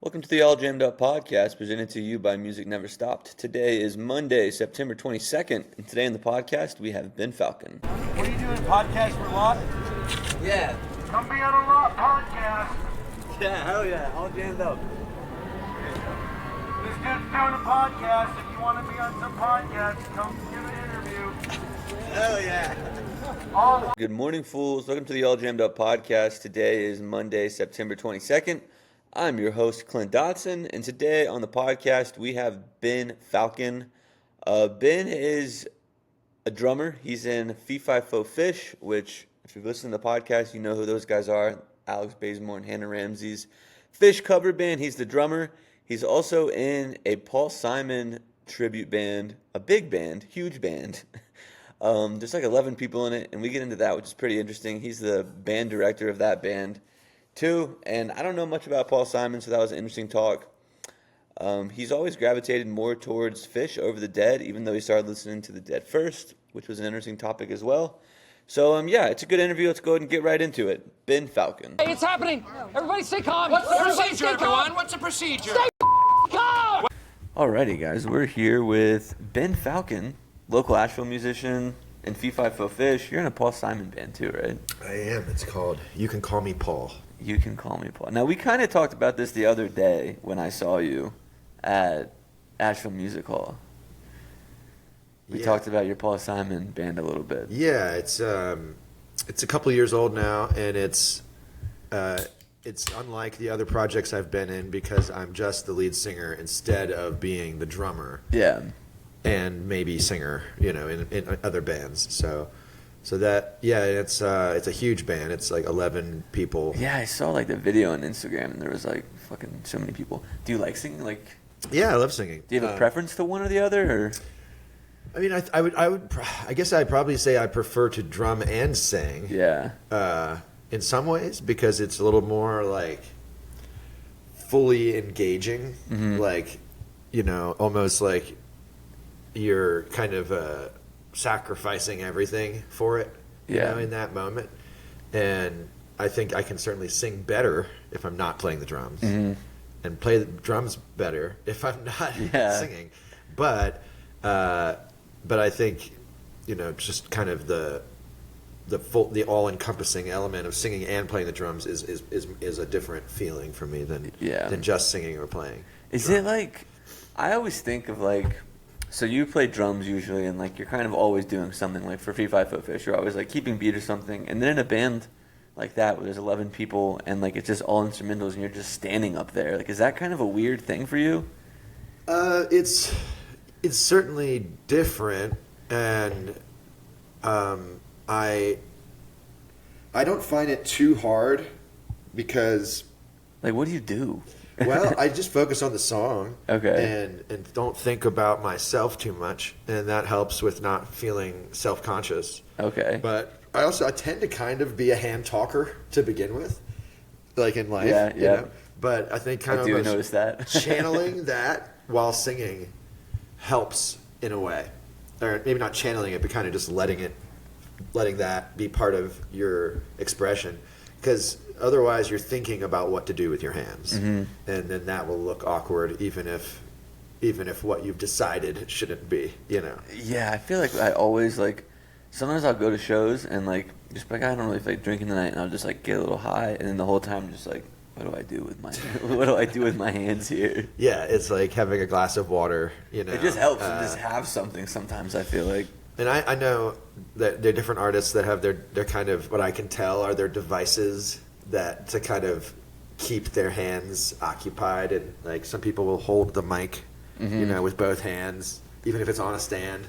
Welcome to the All Jammed Up podcast presented to you by Music Never Stopped. Today is Monday, September 22nd, and today on the podcast we have Ben Falcon. What are you doing, podcast for Lot? Yeah. Come be on a Lot podcast. Yeah, hell yeah, All Jammed Up. This dude's doing a podcast. If you want to be on some podcast, come do an interview. Hell yeah. Good morning, fools. Welcome to the All Jammed Up podcast. Today is Monday, September 22nd. I'm your host, Clint Dotson, and today on the podcast we have Ben Falcon. Ben is a drummer. He's in Phaux, Phish, which, if you've listened to the podcast, you know who those guys are. Alex Bazemore and Hannah Ramsey's Phish cover band. He's the drummer. He's also in a Paul Simon tribute band, a big band, huge band. There's like 11 people in it, and we get into that, which is pretty interesting. He's the band director of that band, too, and I don't know much about Paul Simon, so that was an interesting talk. He's always gravitated more towards Phish over the Dead, even though he started listening to the Dead first, which was an interesting topic as well. So, yeah, it's a good interview. Let's go ahead and get right into it. Ben Falcon. Hey, it's happening. Everybody stay calm. What's the Everybody procedure, stay calm. everyone? What's the procedure? Stay calm. Alrighty, guys, we're here with Ben Falcon, local Asheville musician in Phaux, Phish. You're in a Paul Simon band too, right? I am. It's called You Can Call Me Paul. You Can Call Me Paul. Now, we kind of talked about this the other day when I saw you at Asheville Music Hall. We talked about your Paul Simon band a little bit. Yeah, it's a couple years old now, and it's unlike the other projects I've been in because I'm just the lead singer instead of being the drummer. Yeah. And maybe singer, in other bands. So that, yeah, it's a huge band. It's like 11 people. Yeah, I saw like the video on Instagram, and there was like fucking so many people. Do you like singing? Like, yeah, I love singing. do you have a preference to one or the other? Or? I mean, I guess I'd probably say I prefer to drum and sing. Yeah. In some ways, because it's a little more like fully engaging, like, almost like you're kind of sacrificing everything for it, in that moment. And I think I can certainly sing better if I'm not playing the drums, and play the drums better if I'm not singing. But I think, just kind of the all-encompassing element of singing and playing the drums is a different feeling for me than just singing or playing. Is it like, I always think of like, so you play drums usually, and like you're kind of always doing something. Like for Phaux Phish, you're always like keeping beat or something. And then in a band like that where there's 11 people and like it's just all instrumentals and you're just standing up there, like is that kind of a weird thing for you? It's certainly different, and I don't find it too hard because, like, what do you do? Well, I just focus on the song, okay, and don't think about myself too much, and that helps with not feeling self-conscious. Okay, but I tend to kind of be a hand talker to begin with, like in life. Yeah. But I think I do notice that channeling that while singing helps in a way, or maybe not channeling it, but kind of just letting that be part of your expression, because otherwise you're thinking about what to do with your hands, and then that will look awkward even if what you've decided shouldn't be, Yeah, I feel like I always like, sometimes I'll go to shows and like just like, I don't really feel like drinking tonight, and I'll just like get a little high, and then the whole time just like, what do I do with my hands here? Yeah, it's like having a glass of water, It just helps to just have something sometimes, I feel like. And I know that there are different artists that have their kind of, what I can tell are their devices that to kind of keep their hands occupied, and like some people will hold the mic, with both hands, even if it's on a stand,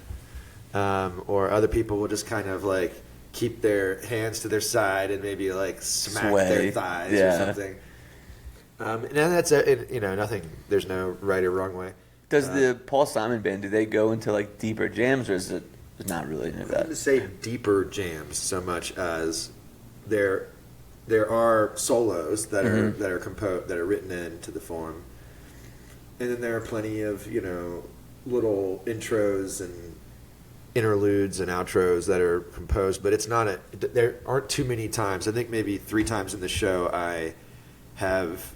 or other people will just kind of like keep their hands to their side and maybe like smack their thighs or something. And that's nothing. There's no right or wrong way. Does the Paul Simon band, do they go into like deeper jams, or is it not really into that? I wouldn't say deeper jams so much as there are solos that are composed, that are written into the form, and then there are plenty of little intros and interludes and outros that are composed. But there aren't too many times. I think maybe 3 times in the show I have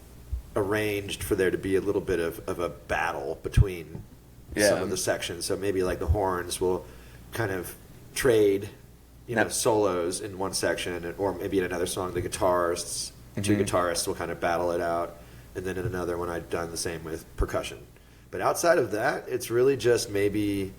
arranged for there to be a little bit of a battle between some of the sections. So maybe like the horns will kind of trade, solos in one section, or maybe in another song the guitarists, two guitarists will kind of battle it out, and then in another one I've done the same with percussion. But outside of that, it's really just maybe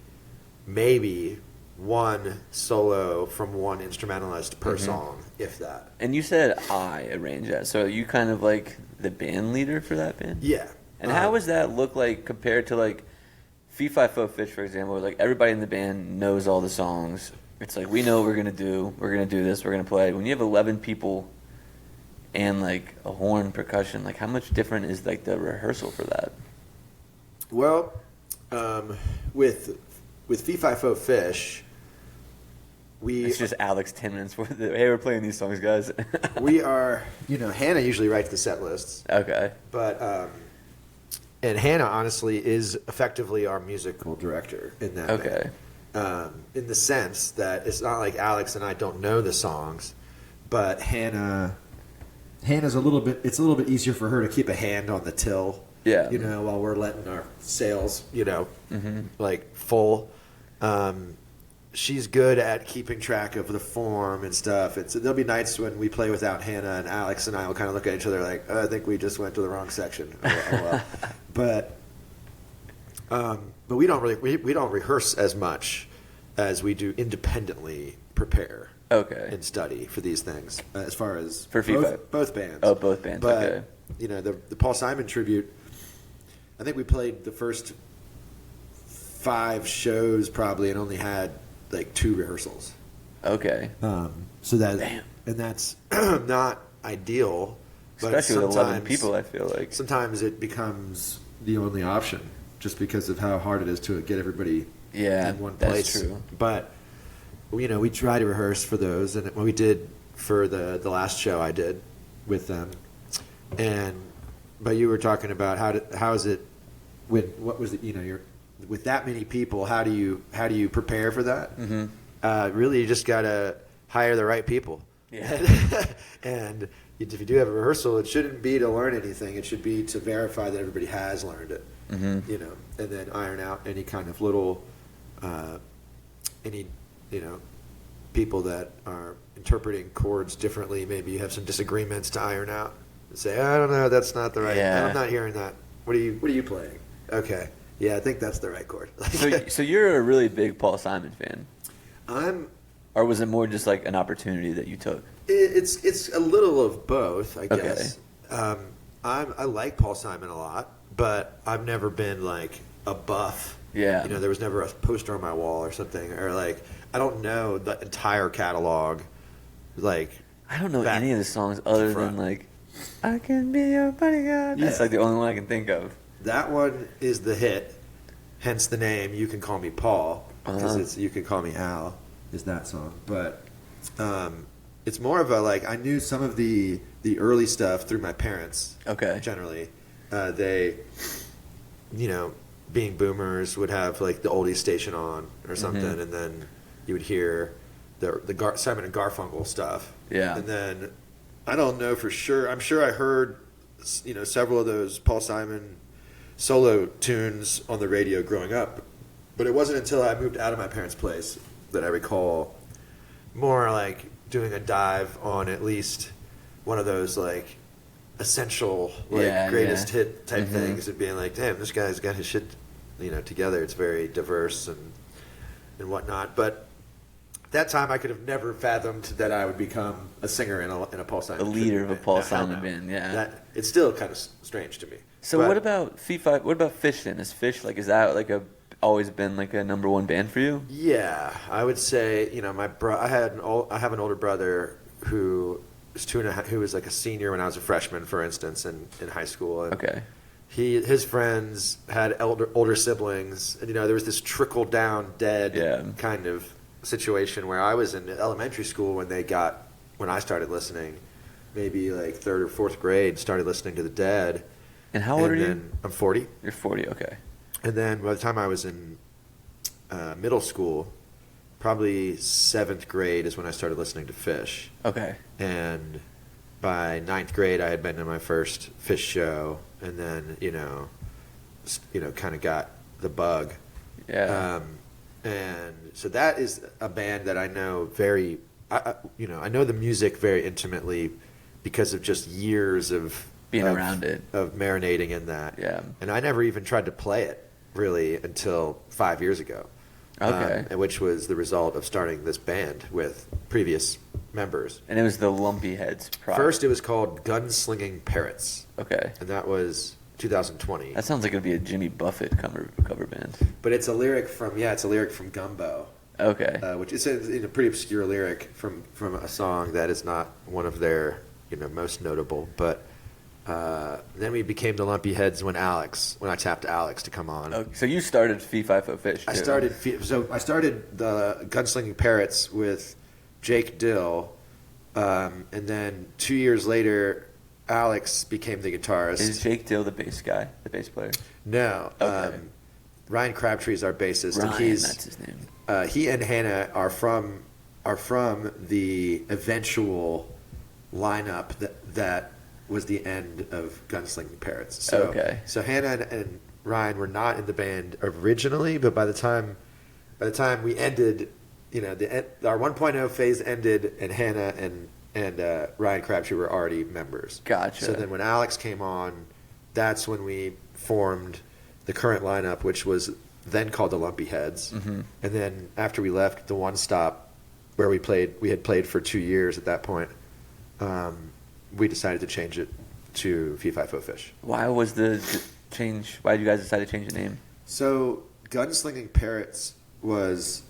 one solo from one instrumentalist per song, if that. And you said I arrange that, so are you kind of like the band leader for that band? Yeah. And how does that look like compared to like Phaux, Phish, for example, where like everybody in the band knows all the songs. It's like we know what we're gonna do this, we're gonna play. When you have 11 people and like a horn, percussion, like how much different is like the rehearsal for that? Well, with Phaux, Phish, it's just Alex 10 minutes worth of, hey, we're playing these songs, guys. we are, Hannah usually writes the set lists. Okay. But, and Hannah, honestly, is effectively our musical director in that. Okay. In the sense that it's not like Alex and I don't know the songs, but Hannah's it's a little bit easier for her to keep a hand on the till. Yeah. While we're letting our sails, like full. She's good at keeping track of the form and stuff. There'll be nights when we play without Hannah, and Alex and I will kind of look at each other like, I think we just went to the wrong section. Well. But we don't rehearse as much as we do independently prepare. Okay. And study for these things, as far as for both bands. Oh, both bands. But, okay. The Paul Simon tribute, I think we played the first 5 shows probably and only had like 2 rehearsals. Okay. So that, Damn. and that's not ideal. But especially with 11 people, I feel like. Sometimes it becomes the only option just because of how hard it is to get everybody in one place. That's true. But, we try to rehearse for those, and what we did for the last show I did with them. But you were talking about how is it what was it, you're with that many people, how do you prepare for that? Mm-hmm. Really, you just got to hire the right people. Yeah. And if you do have a rehearsal, it shouldn't be to learn anything. It should be to verify that everybody has learned it. Mm-hmm. And then iron out any kind of little, people that are interpreting chords differently. Maybe you have some disagreements to iron out and say, I don't know, that's not the right. Yeah. I'm not hearing that. What are you playing? Okay. Yeah, I think that's the right chord. So you're a really big Paul Simon fan. Or was it more just like an opportunity that you took? It's a little of both, I guess. I like Paul Simon a lot, but I've never been like a buff. Yeah. There was never a poster on my wall or something, or like I don't know the entire catalog. Like I don't know any of the songs other than like I Can Be Your Bodyguard. That's like the only one I can think of. That one is the hit, hence the name You Can Call Me Paul, because it's You Can Call Me Al is that song. But it's more of a like I knew some of the early stuff through my parents. Okay. Generally, they, being boomers, would have like the oldies station on or something, and then you would hear the Simon and Garfunkel stuff. Yeah. And then I don't know for sure. I'm sure I heard several of those Paul Simon solo tunes on the radio growing up, but it wasn't until I moved out of my parents' place that I recall more like doing a dive on at least one of those like essential greatest hit type things and being like, damn, this guy's got his shit together. It's very diverse and whatnot. But that time I could have never fathomed that I would become a singer in a Paul Simon band. A leader of a Paul Simon band, yeah. It's still kind of strange to me. So what about Phish then? Is Phish is that like always been like a number one band for you? Yeah, I would say I have an older brother who was who was like a senior when I was a freshman, for instance, in high school. And his friends had older siblings, and there was this trickle down dead kind of situation where I was in elementary school when I started listening, maybe like 3rd or 4th grade, started listening to the Dead. And how old are you? I'm 40. You're 40, okay. And then by the time I was in middle school, probably 7th grade is when I started listening to Phish. Okay. And by 9th grade, I had been to my first Phish show. and then kind of got the bug. Yeah. And so that is a band that I know I know the music very intimately because of just years of Being around it. of marinating in that. Yeah. And I never even tried to play it really until 5 years ago. Okay. Which was the result of starting this band with previous members. And it was the Lumpy Heads project. First, it was called Gunslinging Parrots, Okay. and that was 2020. That sounds like it would be a Jimmy Buffett cover band. But it's a lyric from Gumbo, Okay. which is a pretty obscure lyric from a song that is not one of their most notable. But then we became the Lumpy Heads when I tapped Alex to come on. Okay. So you started Fee Fi Fo Fish, too. I started the Gunslinging Parrots with Jake Dill, and then 2 years later, Alex became the guitarist. Is Jake Dill the bass guy, the bass player? No. Okay. Ryan Crabtree is our bassist, Ryan, and that's his name. he and Hannah are from the eventual lineup that was the end of Gunslinging Parrots. So, Okay. So Hannah and Ryan were not in the band originally, but by the time we ended, our 1.0 phase ended, and Hannah and Ryan Crabtree were already members. Gotcha. So then when Alex came on, that's when we formed the current lineup, which was then called the Lumpy Heads. Mm-hmm. And then after we left the One Stop, where we had played for 2 years at that point, we decided to change it to Fee Fi Fo Fish. Why was the change? Why did you guys decide to change the name? So Gunslinging Parrots was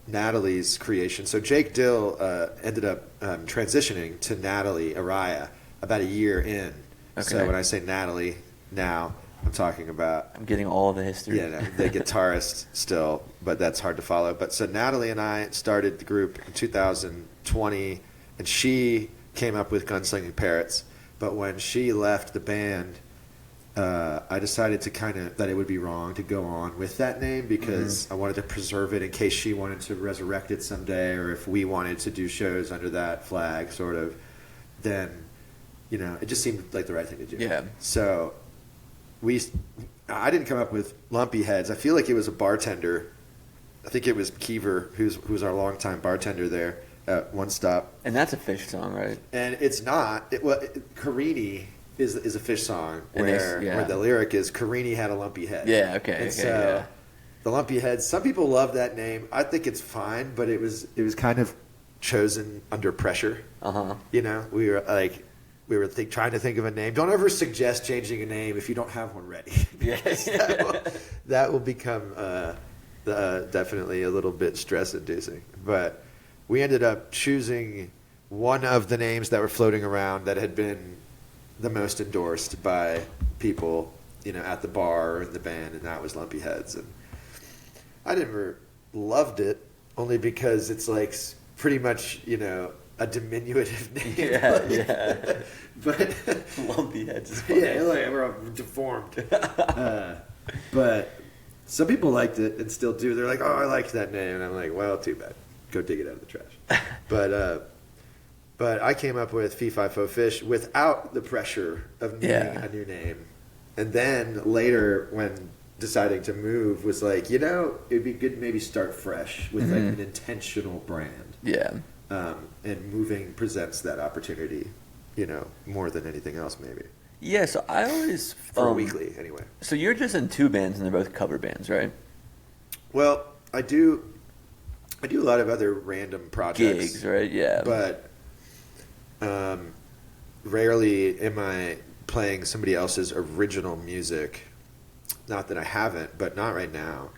Natalie's creation. So Jake Dill ended up transitioning to Natalie Araya about a year in. Okay. So when I say Natalie now, I'm talking about... I'm getting all the history. Yeah, no, the guitarist still, but that's hard to follow. But so Natalie and I started the group in 2020, and she came up with Gunslinging Parrots. But when she left the band, I decided that it would be wrong to go on with that name because I wanted to preserve it in case she wanted to resurrect it someday, or if we wanted to do shows under that flag, sort of. Then, it just seemed like the right thing to do. Yeah. So I didn't come up with Lumpy Heads. I feel like it was a bartender. I think it was Keever, who's our longtime bartender there at One Stop. And that's a Phish song, right? And it's not. Carini is a Phish song where the lyric is Carini had a lumpy head. Yeah. Okay. And so the Lumpy Heads. Some people love that name. I think it's fine, but it was kind of chosen under pressure. We were trying to think of a name. Don't ever suggest changing a name if you don't have one ready. Yes. that will become definitely a little bit stress-inducing. But we ended up choosing one of the names that were floating around that had been the most endorsed by people, at the bar or in the band, and that was Lumpy Heads. And I never loved it, only because it's like pretty much, a diminutive name. Yeah. But Lumpy Heads is funny. yeah, we're deformed. But some people liked it and still do. They're like, "Oh, I liked that name," and I'm like, "Well, too bad. Go dig it out of the trash." But I came up with Fee Fi Fo Fish without the pressure of needing a new name, and then later when deciding to move was like, it'd be good to maybe start fresh with like an intentional brand. Yeah. And moving presents that opportunity, more than anything else, maybe. Yeah, so I always... For a weekly, anyway. So you're just in two bands, and they're both cover bands, right? Well, I do a lot of other random projects. Gigs, right? Yeah. But rarely am I playing somebody else's original music. Not that I haven't, but not right now.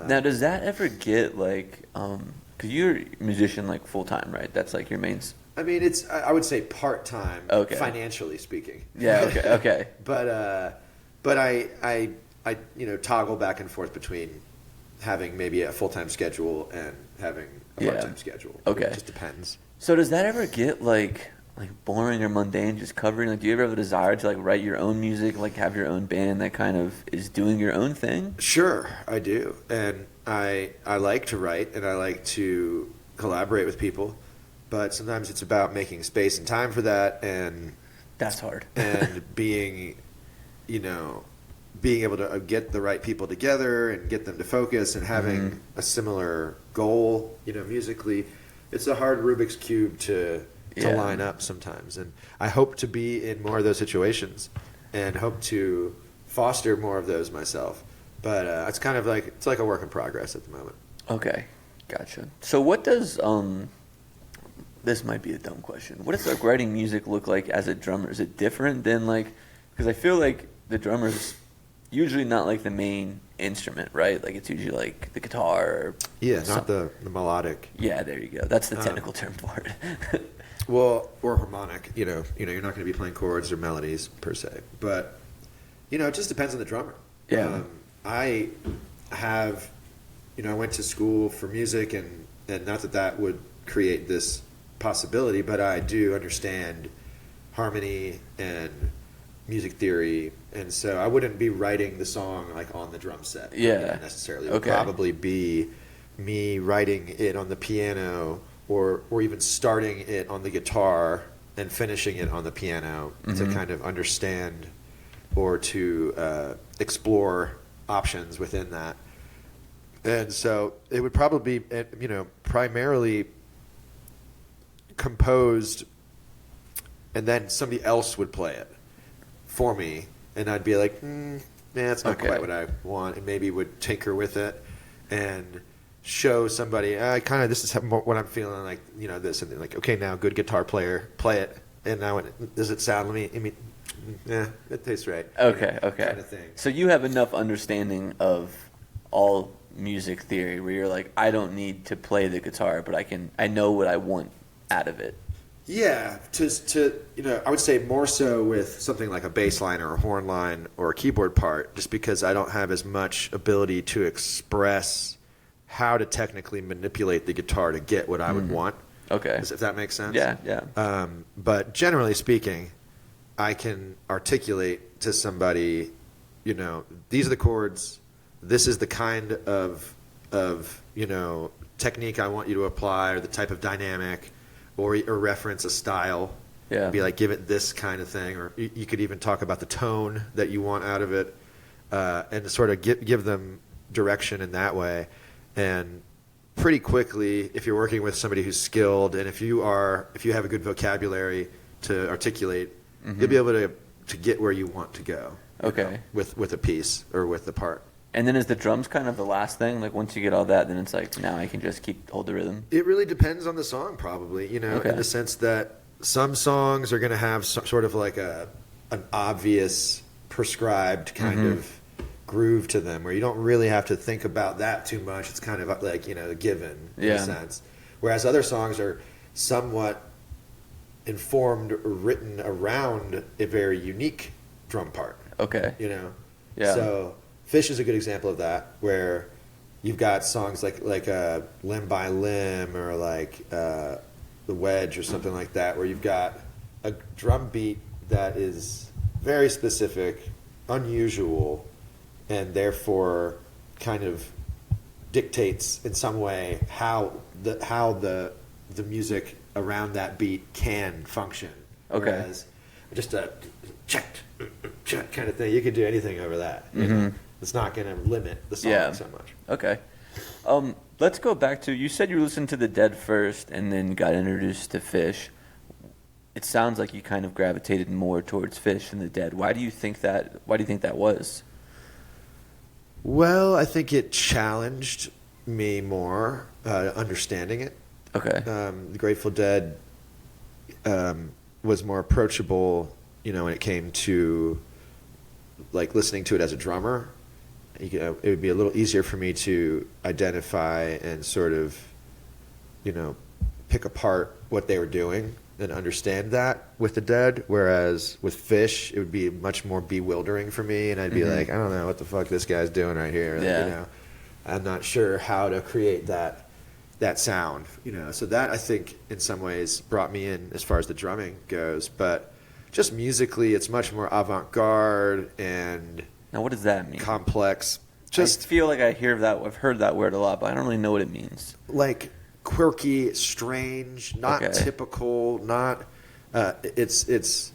Now, does that ever get, like... Because you're a musician, like, full-time, right? That's, like, your main... I mean, it's, I would say part-time, financially speaking. Yeah, okay. But I toggle back and forth between having maybe a full-time schedule and having a part-time schedule. Okay. It just depends. So does that ever get, like boring or mundane, just covering? Like, do you ever have a desire to, like, write your own music, like, have your own band that kind of is doing your own thing? Sure, I do. And I like to write, and I like to collaborate with people. But sometimes it's about making space and time for that, and That's hard. And being able to get the right people together and get them to focus and having a similar goal, musically, it's a hard Rubik's Cube to line up sometimes. And I hope to be in more of those situations and hope to foster more of those myself. But it's kind of like, it's like a work in progress at the moment. Okay, gotcha. So what does, this might be a dumb question, what does like writing music look like as a drummer? Is it different than like, because I feel like the drummer's usually not like the main instrument, right? Like it's usually like the guitar. Or not the melodic. Yeah, there you go. That's the technical term for it. Well, or harmonic. You're not going to be playing chords or melodies per se, but it just depends on the drummer. Yeah. I have, I went to school for music, and not that would create this possibility, but I do understand harmony and music theory, and so I wouldn't be writing the song like on the drum set. Necessarily. It would probably be me writing it on the piano, or even starting it on the guitar and finishing it on the piano to kind of understand or to explore options within that. And so it would probably be, primarily composed, and then somebody else would play it for me, and I'd be like, that's not quite what I want, and maybe would tinker with it and show somebody, this is what I'm feeling like, this, and they're like, okay, now good guitar player, play it, and now does it sound? It tastes right. Okay. Kind of thing. So you have enough understanding of all music theory where you're like, I don't need to play the guitar, but I know what I want out of it. Yeah, I would say more so with something like a bass line or a horn line or a keyboard part, just because I don't have as much ability to express how to technically manipulate the guitar to get what I would want. Okay. If that makes sense. Yeah. But generally speaking, I can articulate to somebody, these are the chords, this is the kind of technique I want you to apply, or the type of dynamic, or reference a style. Yeah. Be like, give it this kind of thing, or you could even talk about the tone that you want out of it, and sort of give them direction in that way. And pretty quickly, if you're working with somebody who's skilled, and if you have a good vocabulary to articulate, you'll be able to get where you want to go. Okay. With a piece or with the part. And then is the drums kind of the last thing? Like once you get all that, then it's like, now I can just hold the rhythm? It really depends on the song, probably, in the sense that some songs are going to have sort of like an obvious prescribed kind of groove to them, where you don't really have to think about that too much. It's kind of like, a given in a sense. Whereas other songs are somewhat informed or written around a very unique drum part. Okay. Yeah. So Phish is a good example of that, where you've got songs like Limb by Limb, or like The Wedge or something like that, where you've got a drum beat that is very specific, unusual, and therefore kind of dictates in some way how the music around that beat can function. Okay. Whereas just a check kind of thing, you could do anything over that. It's not going to limit the song so much. Okay. Let's go back to, you said you listened to the Dead first and then got introduced to Phish. It sounds like you kind of gravitated more towards Phish than the Dead. Why do you think that was? Well, I think it challenged me more, understanding it. Okay. The Grateful Dead was more approachable, when it came to like listening to it as a drummer. It would be a little easier for me to identify and sort of, pick apart what they were doing and understand that with the Dead. Whereas with Phish, it would be much more bewildering for me, and I'd be like, I don't know what the fuck this guy's doing right here. Yeah. I'm not sure how to create that sound. So that, I think, in some ways brought me in as far as the drumming goes. But just musically, it's much more avant-garde and now, what does that mean? Complex. I feel like I've heard that word a lot, but I don't really know what it means. Like quirky, strange, not typical, not. It's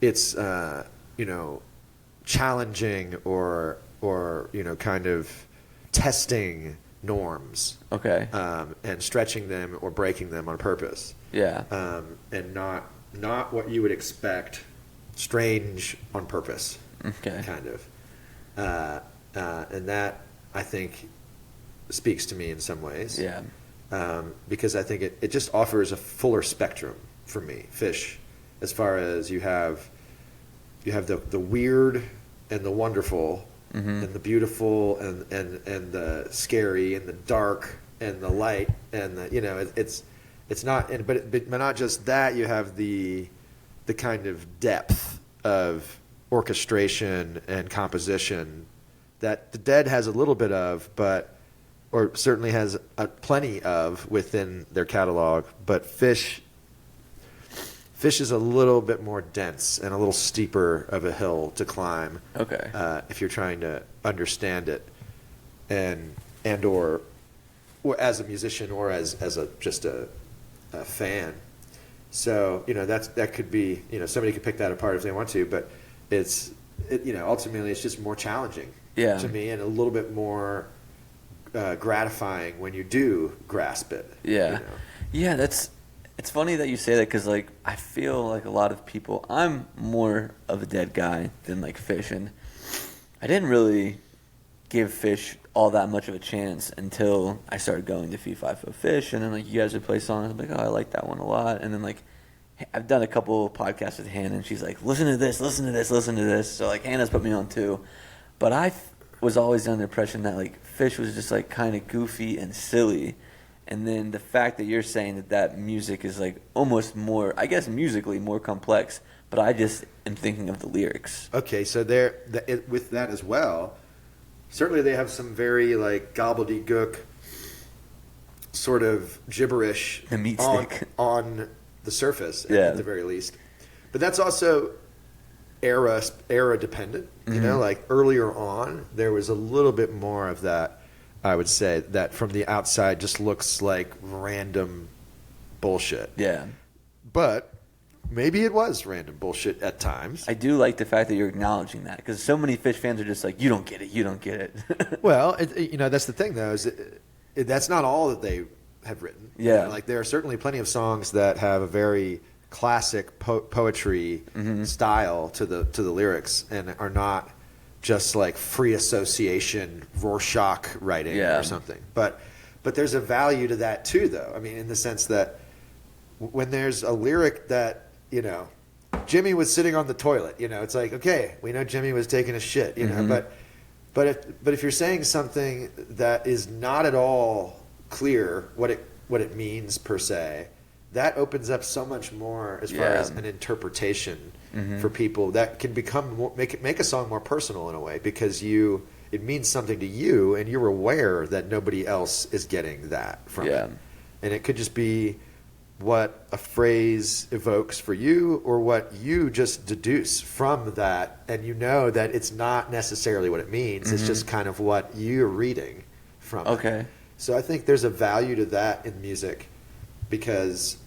it's you know, challenging or you know, kind of testing norms. Okay. And stretching them or breaking them on purpose. Yeah. And not what you would expect, strange on purpose. Okay. Kind of. And that, I think, speaks to me in some ways. Yeah. Because I think it just offers a fuller spectrum for me, Phish, as far as you have the weird and the wonderful, and the beautiful and the scary and the dark and the light and the, you know, it's not, but not just that. You have the kind of depth of orchestration and composition that the Dead has a little bit of, or certainly has plenty of within their catalog, but Phish is a little bit more dense and a little steeper of a hill to climb. Okay. If you're trying to understand it, and or as a musician or as just a fan. So, you know, that could be, you know, somebody could pick that apart if they want to, but you know, ultimately it's just more challenging to me, and a little bit more gratifying when you do grasp it. Yeah. You know? Yeah, it's funny that you say that, because like I feel like a lot of people, I'm more of a Dead guy than like Phish, and I didn't really give Phish all that much of a chance until I started going to Fee Fi Fo Phish, and then like you guys would play songs, I'm like, oh, I like that one a lot, and then like I've done a couple podcasts with Hannah, and she's like, listen to this, listen to this, listen to this. So like Hannah's put me on too, but I was always under the impression that like Phish was just like kind of goofy and silly. And then the fact that you're saying that music is like almost more, I guess musically more complex, but I just am thinking of the lyrics. Okay, so with that as well, certainly they have some very like gobbledygook sort of gibberish The meat stick. on the surface, Yeah. at the very least. But that's also era dependent. You know, like earlier on, there was a little bit more of that. I would say that from the outside just looks like random bullshit. Yeah. But maybe it was random bullshit at times. I do like the fact that you're acknowledging that, because so many Phish fans are just like, you don't get it, you don't get it. Well, you know, that's the thing, though, is that's not all that they have written. Yeah. You know, like there are certainly plenty of songs that have a very classic poetry style to the lyrics, and are not just like free association Rorschach writing or something. But there's a value to that too, though. I mean, in the sense that when there's a lyric that, you know, Jimmy was sitting on the toilet, you know, it's like, okay, we know Jimmy was taking a shit, you know, but if you're saying something that is not at all clear what it means per se, that opens up so much more as far as an interpretation for people that can make a song more personal in a way, because it means something to you, and you're aware that nobody else is getting that from it. And it could just be what a phrase evokes for you, or what you just deduce from that, and you know that it's not necessarily what it means. It's just kind of what you're reading from it. So I think there's a value to that in music, because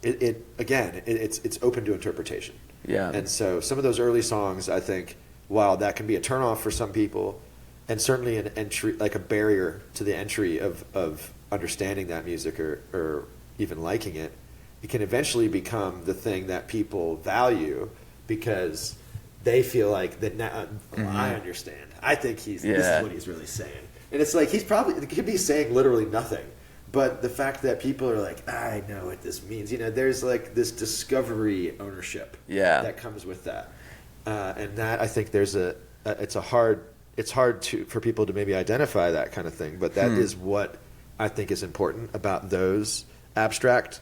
it's open to interpretation. Yeah. And so some of those early songs, I think, while that can be a turnoff for some people, and certainly an entry, like a barrier to the entry of understanding that music or even liking it, it can eventually become the thing that people value, because they feel like that now, I understand. I think this is what he's really saying. And it's like he could be saying literally nothing. But the fact that people are like, I know what this means, you know, there's like this discovery ownership that comes with that, and that, I think it's hard for people to maybe identify that kind of thing, but that is what I think is important about those abstract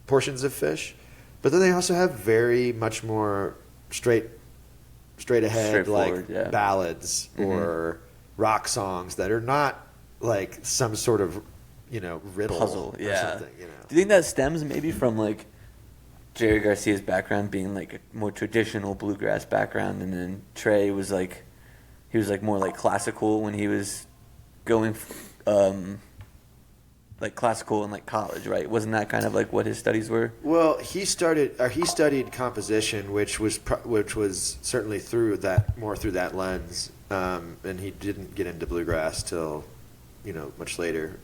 portions of Phish. But then they also have very much more straight ahead, like ballads or rock songs that are not like some sort of, you know, riddle puzzle, or something, you know. Do you think that stems maybe from like Jerry Garcia's background being like a more traditional bluegrass background, and then Trey was like, he was like more like classical when he was going like classical in like college, right? Wasn't that kind of like what his studies were? Well, he studied composition, which was certainly through that lens, and he didn't get into bluegrass till, much later,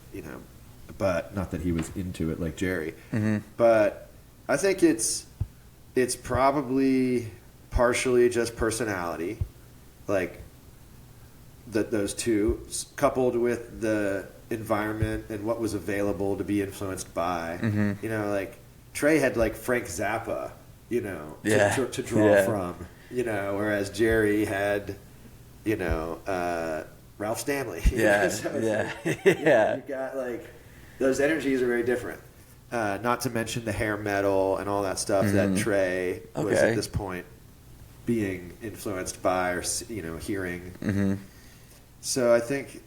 but not that he was into it like Jerry. Mm-hmm. But I think it's probably partially just personality, like those two coupled with the environment and what was available to be influenced by. Mm-hmm. Like Trey had like Frank Zappa, to draw from, whereas Jerry had, Ralph Stanley. Yeah, So yeah, yeah. You got like those energies are very different. Not to mention the hair metal and all that stuff that Trey was at this point being influenced by, or hearing. Mm-hmm. So I think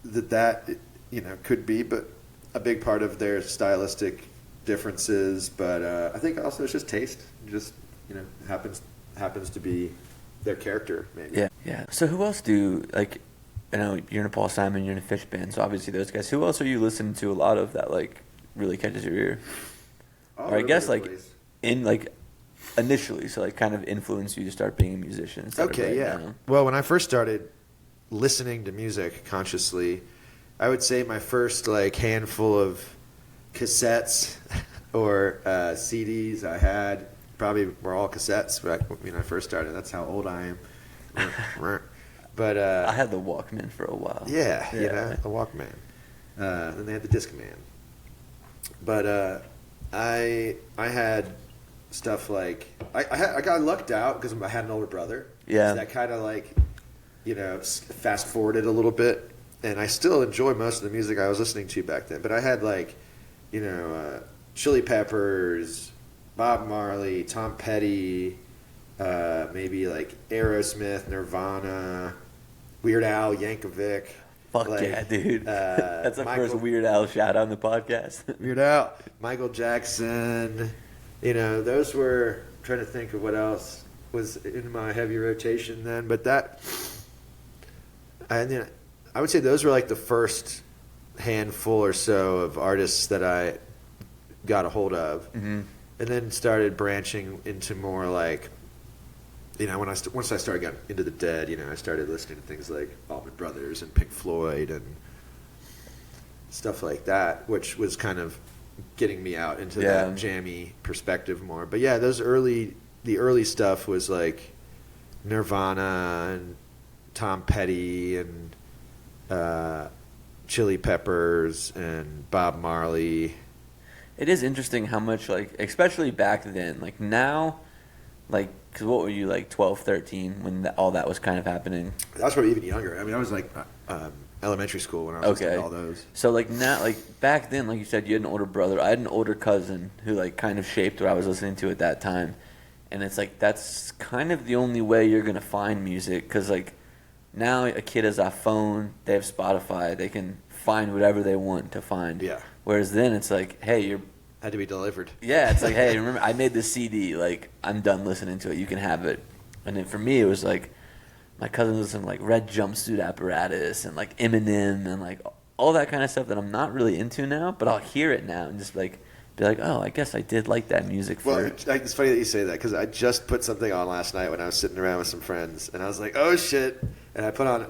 that could be, but a big part of their stylistic differences. But I think also it's just taste. Just happens to be their character, maybe. Yeah, yeah. So who else I know you're in a Paul Simon, you're in a Phish band, so obviously those guys. Who else are you listening to a lot of that like really catches your ear? Or I guess like in like initially, so like kind of influenced you to start being a musician. Okay, yeah. Now. Well, when I first started listening to music consciously, I would say my first like handful of cassettes or CDs I had probably were all cassettes when I first started. That's how old I am. But I had the Walkman for a while. Yeah, the Walkman. Then they had the Discman. But I had stuff like I got lucked out because I had an older brother. Yeah, so that kind of like fast forwarded a little bit, and I still enjoy most of the music I was listening to back then. But I had like Chili Peppers, Bob Marley, Tom Petty, maybe like Aerosmith, Nirvana, Weird Al Yankovic. Fuck yeah, dude. That's the first Weird Al shout out on the podcast. Weird Al, Michael Jackson. Those were, I'm trying to think of what else was in my heavy rotation then. But I would say those were like the first handful or so of artists that I got a hold of. Mm-hmm. And then started branching into more like, once I started getting into the Dead, I started listening to things like Allman Brothers and Pink Floyd and stuff like that, which was kind of getting me out into that jammy perspective more. But yeah, the early stuff was like Nirvana and Tom Petty and Chili Peppers and Bob Marley. It is interesting how much, like, especially back then, like now, like, because what were you, like 12, 13 when all that was kind of happening? I was probably even younger. I mean, I was like elementary school when I was listening to all those. So, like, now, like, back then, like you said, you had an older brother. I had an older cousin who, like, kind of shaped what I was listening to at that time. And it's like, that's kind of the only way you're going to find music. Because, like, now a kid has a phone, they have Spotify, they can find whatever they want to find. Yeah. Whereas then it's like, hey, had to be delivered. Yeah, it's like, hey, remember, I made this CD. Like, I'm done listening to it. You can have it. And then for me, it was like, my cousin listened to like Red Jumpsuit Apparatus and like Eminem and like all that kind of stuff that I'm not really into now, but I'll hear it now and just like be like, oh, I guess I did like that music. Well, it's funny that you say that because I just put something on last night when I was sitting around with some friends, and I was like, oh shit, and I put on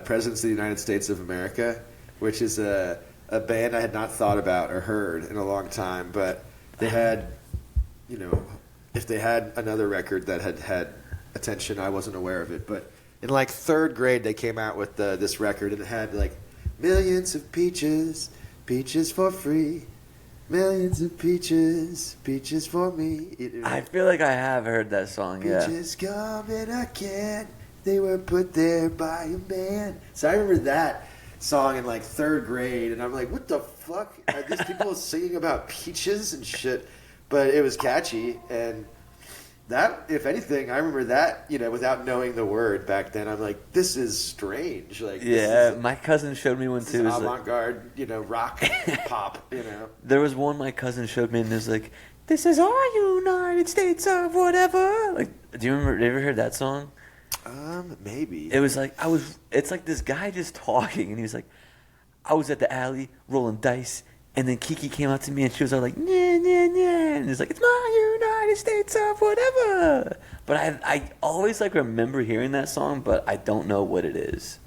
Presidents of the United States of America, which is a band I had not thought about or heard in a long time, but they had, if they had another record that had attention, I wasn't aware of it. But in like third grade, they came out with this record, and it had like millions of peaches, peaches for free, millions of peaches, peaches for me. I feel like I have heard that song. Yeah. Peaches come in a can, they were put there by a man. So I remember that song in like third grade, and I'm like, what the fuck are these people singing about peaches and shit? But it was catchy, and that, if anything, I remember that, without knowing the word back then, I'm like, this is strange. Like, yeah, my cousin showed me one too. Avant-garde, rock, pop, There was one my cousin showed me, and it was like, this is our United States of whatever. Like, do you ever heard that song? Maybe. It was like, it's like this guy just talking, and he was like, I was at the alley rolling dice, and then Kiki came out to me, and she was all like, "Nah, nah, nah," and it's like, "It's my United States of whatever." But I always like remember hearing that song, but I don't know what it is.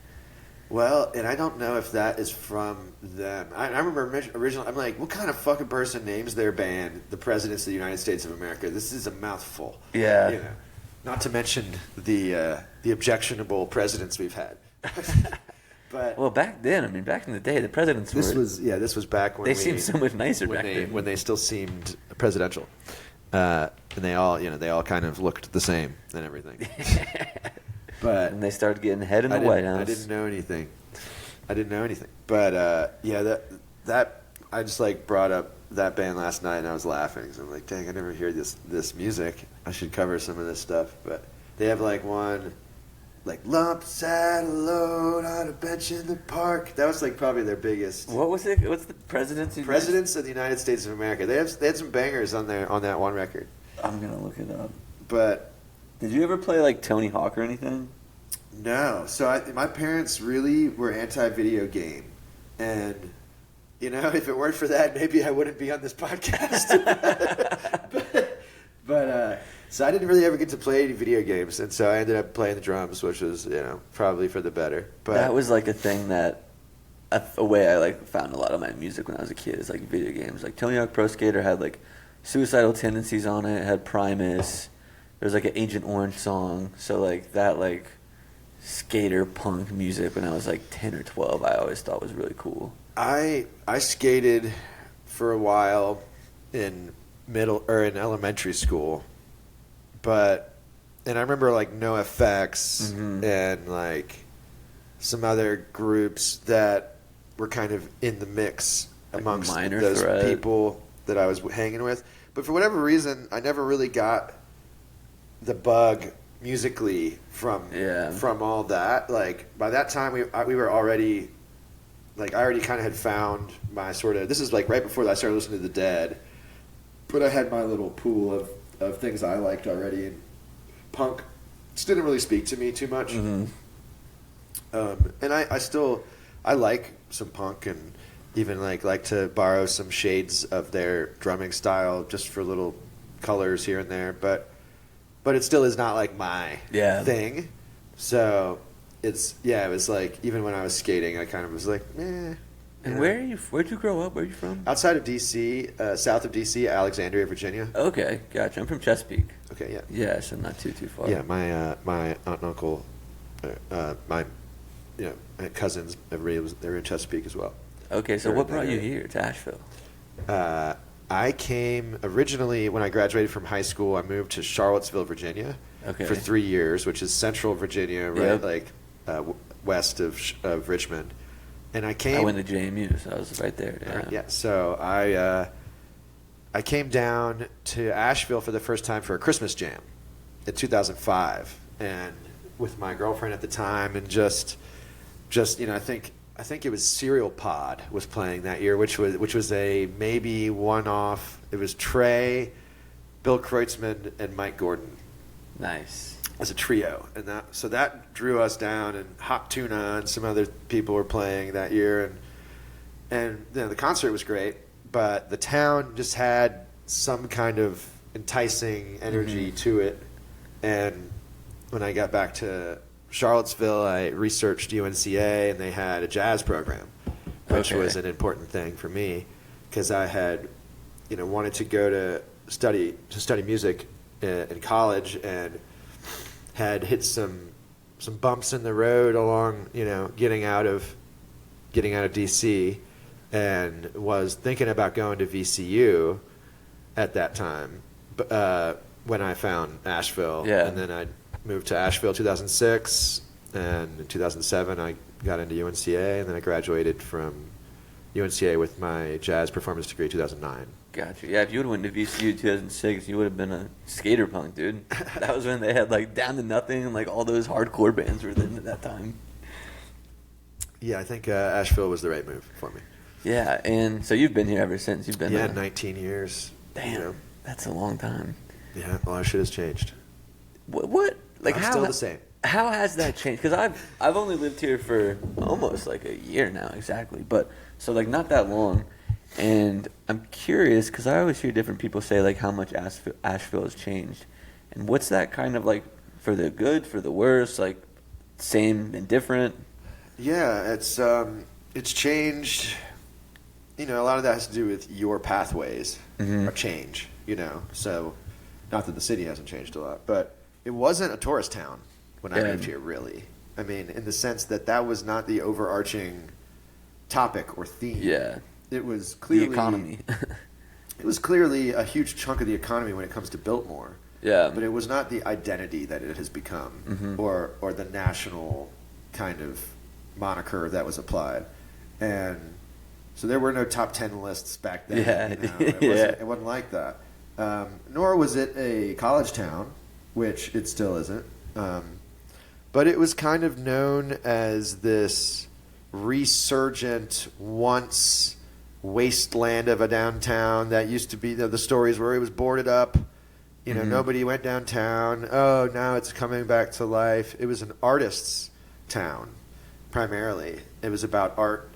Well, and I don't know if that is from them. I remember originally, I'm like, what kind of fucking person names their band the Presidents of the United States of America? This is a mouthful. Yeah. You know, not to mention the objectionable presidents we've had. But Well, back then, I mean, back in the day, the presidents this was back when they seemed so much nicer back then. when they still seemed presidential, and they all kind of looked the same and everything. But And they started getting head in the White House. I didn't know anything. But that I just like brought up that band last night, and I was laughing. So I'm like, dang, I never hear this music. I should cover some of this stuff. But they have like one, like lump sat alone on a bench in the park. That was like probably their biggest. What was it? What's the Presidents of the United States of America. They had some bangers on that one record. I'm gonna look it up. But Did you ever play like Tony Hawk or anything? no, so my parents really were anti-video game, and if it weren't for that, maybe I wouldn't be on this podcast. but so I didn't really ever get to play any video games, and so I ended up playing the drums, which was probably for the better. But That was like a thing that a way I like found a lot of my music when I was a kid is like video games. Like Tony Hawk Pro Skater had like Suicidal Tendencies on it. It had Primus. There was like an Agent Orange song. So like that like skater punk music when I was like 10 or 12, I always thought was really cool. I skated for a while in in elementary school, and I remember like NoFX and like some other groups that were kind of in the mix Like amongst Minor those Threat. people that I was hanging with. But for whatever reason, I never really got the bug musically from all that. Like by that time, we were already. Like, I already kind of had found my sort of... This is, like, right before I started listening to The Dead. But I had my little pool of things I liked already. And punk just didn't really speak to me too much. Mm-hmm. And I like some punk and even, like to borrow some shades of their drumming style just for little colors here and there. But it still is not, like, my thing. So... it was like, even when I was skating, I kind of was like, meh. And where'd you grow up? Where are you from? Outside of D.C., south of D.C., Alexandria, Virginia. Okay, gotcha. I'm from Chesapeake. Okay, yeah. Yeah, so not too far. Yeah, my aunt and uncle, my cousins, everybody they were in Chesapeake as well. Okay, so what brought you here to Asheville? I came originally, when I graduated from high school, I moved to Charlottesville, Virginia for 3 years, which is central Virginia, right? Like, west of Richmond, and I went to JMU, so I was right there. Yeah. Yeah. So I came down to Asheville for the first time for a Christmas jam in 2005, and with my girlfriend at the time, and just I think it was Serial Pod was playing that year, which was a maybe one-off. It was Trey, Bill Kreutzmann, and Mike Gordon. Nice. As a trio, and that drew us down, and Hot Tuna and some other people were playing that year, and the concert was great, but the town just had some kind of enticing energy to it. And when I got back to Charlottesville, I researched UNCA, and they had a jazz program, which was an important thing for me because I had wanted to go to study music in college, and had hit some bumps in the road along, getting out of DC, and was thinking about going to VCU at that time. When I found Asheville, and then I moved to Asheville 2006, and in 2007 I got into UNCA, and then I graduated from UNCA with my jazz performance degree 2009. Gotcha. Yeah, if you would have went to VCU 2006, you would have been a skater punk, dude. That was when they had like Down to Nothing and like all those hardcore bands were in at that time. Yeah, I think Asheville was the right move for me. Yeah, and so you've been here ever since. You've been 19 years. Damn, that's a long time. Yeah, a lot of shit has changed. What? Like I'm how? still the same. How has that changed? Because I've only lived here for almost like a year now, exactly. But so like not that long, and I'm curious because I always hear different people say like how much Asheville has changed, and what's that kind of like for the good, for the worse, like same and different? Yeah, it's changed. You know, a lot of that has to do with your pathways or change. You know, so not that the city hasn't changed a lot, but it wasn't a tourist town when I moved here, really. I mean, in the sense that was not the overarching topic or theme. Yeah. It was clearly the economy. It was clearly a huge chunk of the economy when it comes to Biltmore. Yeah. But it was not the identity that it has become or the national kind of moniker that was applied. And so there were no top 10 lists back then. Yeah. You know? It wasn't like that. Nor was it a college town, which it still isn't. But it was kind of known as this resurgent, once wasteland of a downtown that used to be the stories where it was boarded up. You know, nobody went downtown. Oh, now it's coming back to life. It was an artist's town, primarily. It was about art.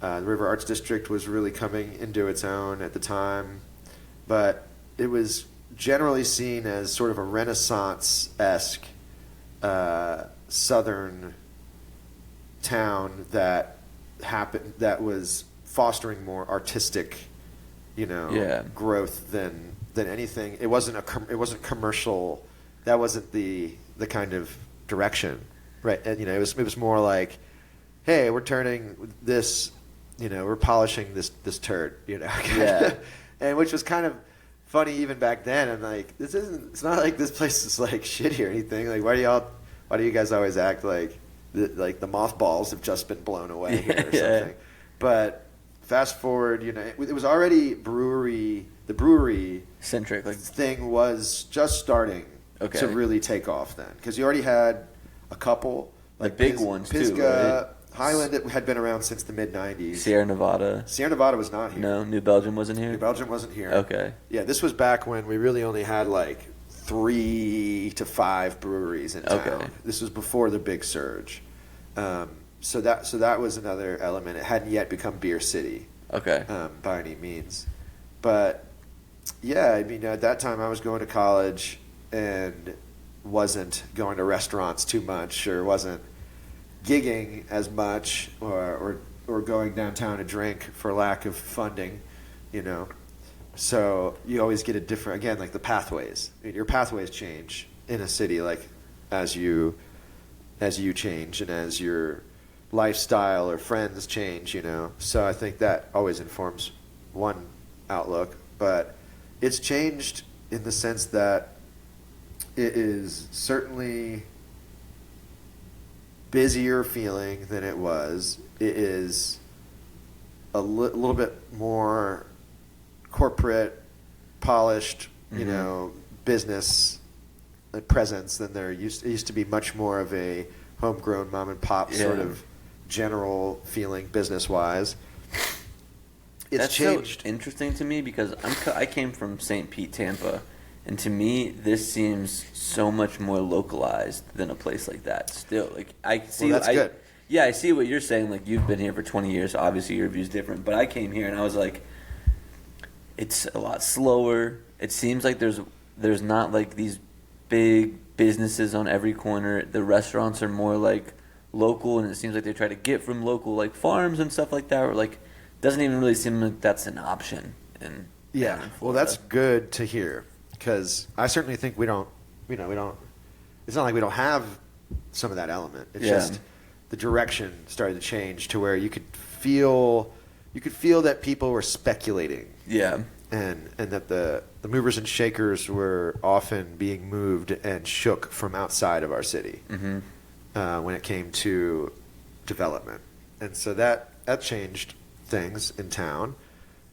The River Arts District was really coming into its own at the time. But it was generally seen as sort of a Renaissance-esque southern town that was fostering more artistic, growth than anything. It wasn't commercial. That wasn't the kind of direction, right? And it was more like, hey, we're turning this, we're polishing this turd, Yeah. And which was kind of funny even back then. I'm like, it's not like this place is like shitty or anything. Like, why do you guys always act like the mothballs have just been blown away here or something? But fast forward, it was already the brewery Centric thing was just starting to really take off then, because you already had a couple like big ones Pisgah, too. Right? Highland had been around since the mid '90s. Sierra Nevada Was not here. No, New Belgium wasn't here. New Belgium wasn't here. Okay. Yeah, this was back when we really only had like 3 to 5 breweries in town. Okay. This was before the big surge. So that was another element. It hadn't yet become Beer City. Okay. By any means. But yeah, I mean, at that time I was going to college and wasn't going to restaurants too much, or wasn't gigging as much, or going downtown to drink for lack of funding, So you always get a different, again, like the pathways. I mean, your pathways change in a city, like as you change and as your lifestyle or friends change, So I think that always informs one outlook, but it's changed in the sense that it is certainly busier feeling than it was. It is a little bit more corporate, polished, business presence than there used to be. Much more of a homegrown mom and pop sort of general feeling business wise. That's changed. So interesting to me because I came from St. Pete, Tampa, and to me this seems so much more localized than a place like that. Still, like I see. Well, that's good. Yeah, I see what you're saying. Like you've been here for 20 years. Obviously, your view's different. But I came here and I was like, it's a lot slower. It seems like there's not like these big businesses on every corner. The restaurants are more like local, and it seems like they try to get from local like farms and stuff like that. Or like doesn't even really seem like that's an option. And well, that's good to hear, because I certainly think we don't. It's not like we don't have some of that element. It's just the direction started to change to where you could feel that people were speculating. Yeah. And that the movers and shakers were often being moved and shook from outside of our city when it came to development. And so that changed things in town.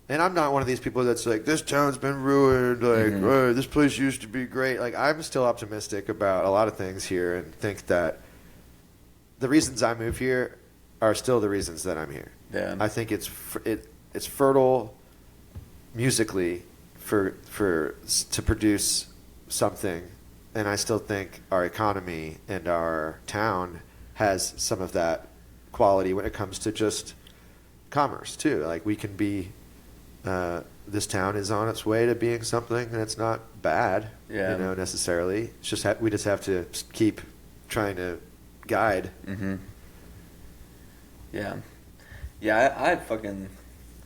And I'm not one of these people that's like, this town's been ruined, like, oh, this place used to be great. Like, I'm still optimistic about a lot of things here and think that the reasons I move here are still the reasons that I'm here. Yeah. I think it's fertile musically to produce something and I still think our economy and our town has some of that quality when it comes to just commerce too. Like we can be, this town is on its way to being something that's not bad, Yeah. necessarily. It's just we just have to keep trying to guide. Mm-hmm. Yeah. Yeah, I fucking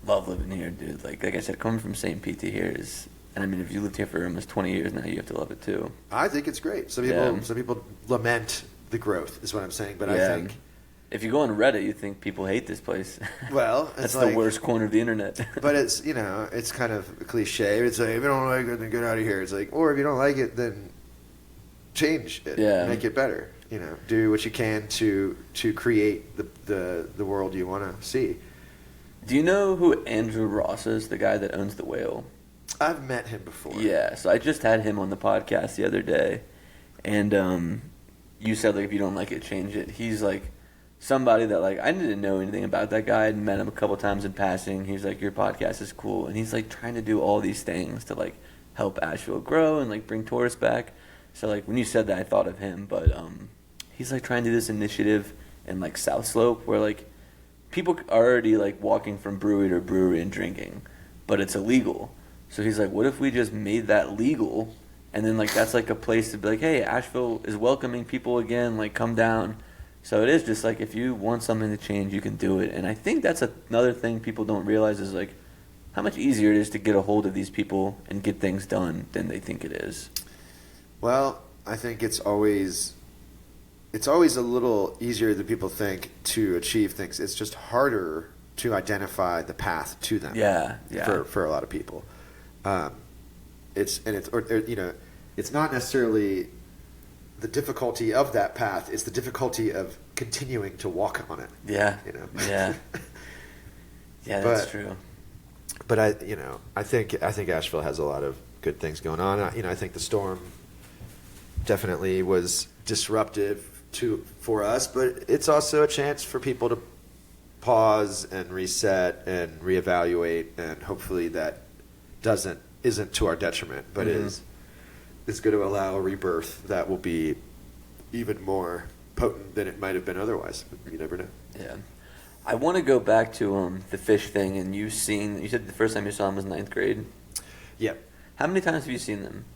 love living here, dude. Like I said, coming from St. Pete to here is, and I mean, if you lived here for almost 20 years now, you have to love it too. I think it's great. Some people lament the growth, is what I'm saying. But I think if you go on Reddit, you think people hate this place. Well, that's it's the worst corner of the internet. But it's it's kind of a cliche. It's like if you don't like it, then get out of here. It's like, or if you don't like it, then change it. Yeah. Make it better. Do what you can to create the world you want to see. Do you know who Andrew Ross is, the guy that owns the Whale? I've met him before. Yeah, so I just had him on the podcast the other day, and you said like if you don't like it, change it. He's like somebody that like I didn't know anything about that guy. I'd met him a couple times in passing. He's like, your podcast is cool, and he's like trying to do all these things to like help Asheville grow and like bring tourists back. So like when you said that, I thought of him, but he's like trying to do this initiative in like South Slope where like people are already like walking from brewery to brewery and drinking, but it's illegal. So he's like, what if we just made that legal, and then like that's like a place to be like, hey, Asheville is welcoming people again, like come down. So it is just like if you want something to change, you can do it. And I think that's another thing people don't realize is like how much easier it is to get a hold of these people and get things done than they think it is. Well, I think it's always a little easier than people think to achieve things. It's just harder to identify the path to them. Yeah. For a lot of people, it's not necessarily the difficulty of that path. It's the difficulty of continuing to walk on it. Yeah. Yeah. Yeah, that's true. But I think Asheville has a lot of good things going on. I think the storm definitely was disruptive for us, but it's also a chance for people to pause and reset and reevaluate, and hopefully that isn't to our detriment, but is going to allow a rebirth that will be even more potent than it might have been otherwise. You never know. Yeah. I want to go back to the Phish thing, and you said the first time you saw them was 9th grade. Yeah. How many times have you seen them?